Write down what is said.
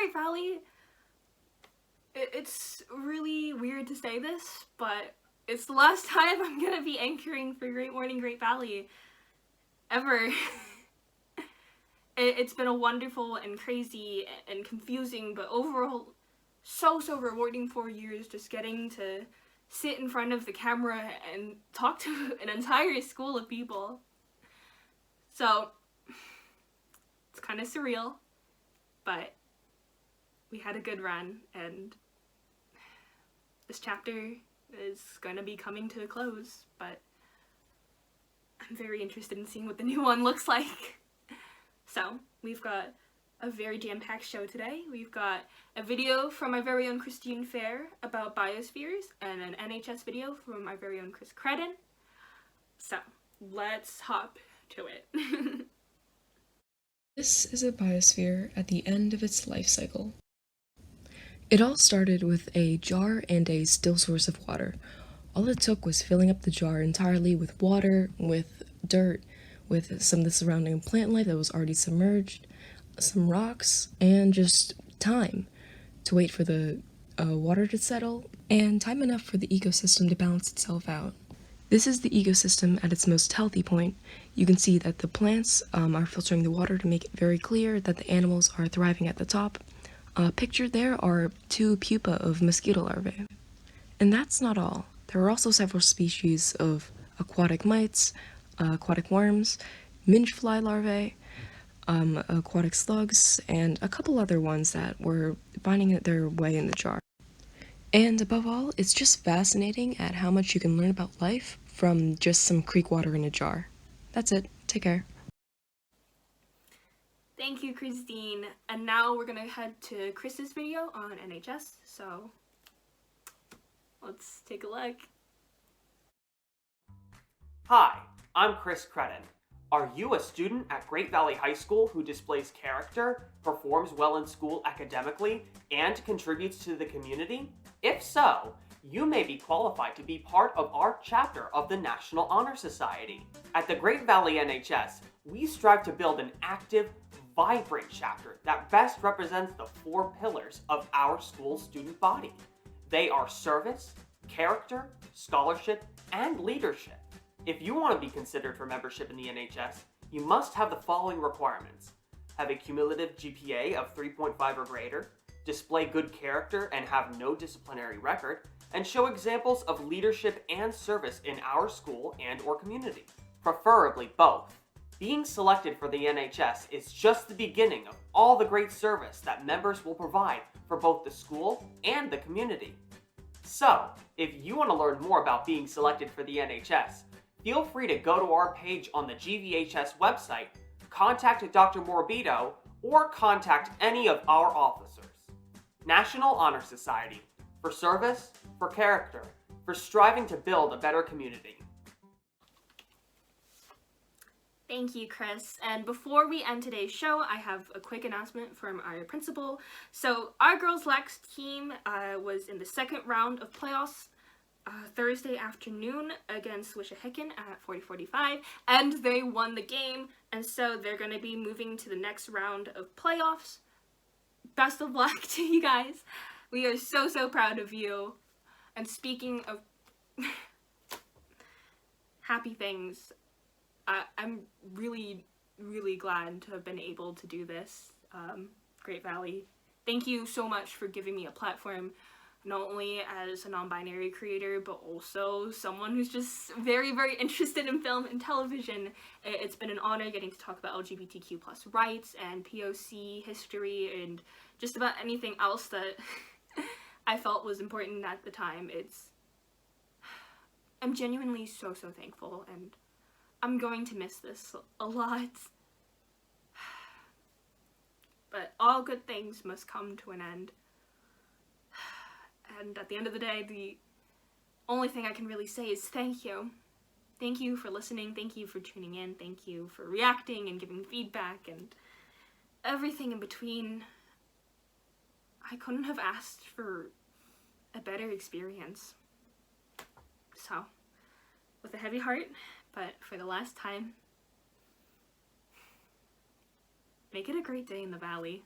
Great Valley, it's really weird to say this, but it's the last time I'm gonna be anchoring for Great Morning Great Valley ever. It's been a wonderful and crazy and confusing, but overall so rewarding 4 years, just getting to sit in front of the camera and talk to an entire school of people. So it's kind of surreal, but we had a good run, and this chapter is going to be coming to a close, but I'm very interested in seeing what the new one looks like. So we've got a very jam-packed show today. We've got a video from my very own Christine Fair about biospheres, and an NHS video from my very own Chris Credden. So let's hop to it. This is a biosphere at the end of its life cycle. It all started with a jar and a still source of water. All it took was filling up the jar entirely with water, with dirt, with some of the surrounding plant life that was already submerged, some rocks, and just time to wait for the water to settle, and time enough for the ecosystem to balance itself out. This is the ecosystem at its most healthy point. You can see that the plants are filtering the water to make it very clear that the animals are thriving at the top. Pictured there are 2 pupae of mosquito larvae. And that's not all. There are also several species of aquatic mites, aquatic worms, minge fly larvae, aquatic slugs, and a couple other ones that were finding their way in the jar. And above all, it's just fascinating at how much you can learn about life from just some creek water in a jar. That's it. Take care. Thank you, Christine. And now we're gonna head to Chris's video on NHS, so let's take a look. Hi, I'm Chris Credden. Are you a student at Great Valley High School who displays character, performs well in school academically, and contributes to the community? If so, you may be qualified to be part of our chapter of the National Honor Society. At the Great Valley NHS, we strive to build an active, vibrant chapter that best represents the 4 pillars of our school student body. They are service, character, scholarship, and leadership. If you want to be considered for membership in the NHS, you must have the following requirements: have a cumulative GPA of 3.5 or greater, display good character and have no disciplinary record, and show examples of leadership and service in our school and/or community. Preferably both. Being selected for the NHS is just the beginning of all the great service that members will provide for both the school and the community. So, if you want to learn more about being selected for the NHS, feel free to go to our page on the GVHS website, contact Dr. Morbido, or contact any of our officers. National Honor Society, for service, for character, for striving to build a better community. Thank you, Chris. And before we end today's show, I have a quick announcement from our principal. So our girls Lex team was in the second round of playoffs Thursday afternoon against Wissahickon at 40:45, and they won the game, and so they're going to be moving to the next round of playoffs. Best of luck to you guys. We are so proud of you. And speaking of happy things, I'm really glad to have been able to do this. Great Valley, thank you so much for giving me a platform, not only as a non-binary creator, but also someone who's just very interested in film and television. It's been an honor getting to talk about LGBTQ+ rights and POC history and just about anything else that I felt was important at the time. I'm genuinely so thankful, and I'm going to miss this a lot. But all good things must come to an end. And at the end of the day, the only thing I can really say is thank you. Thank you for listening, thank you for tuning in, thank you for reacting and giving feedback and everything in between. I couldn't have asked for a better experience. So, with a heavy heart, but for the last time, make it a great day in the Valley.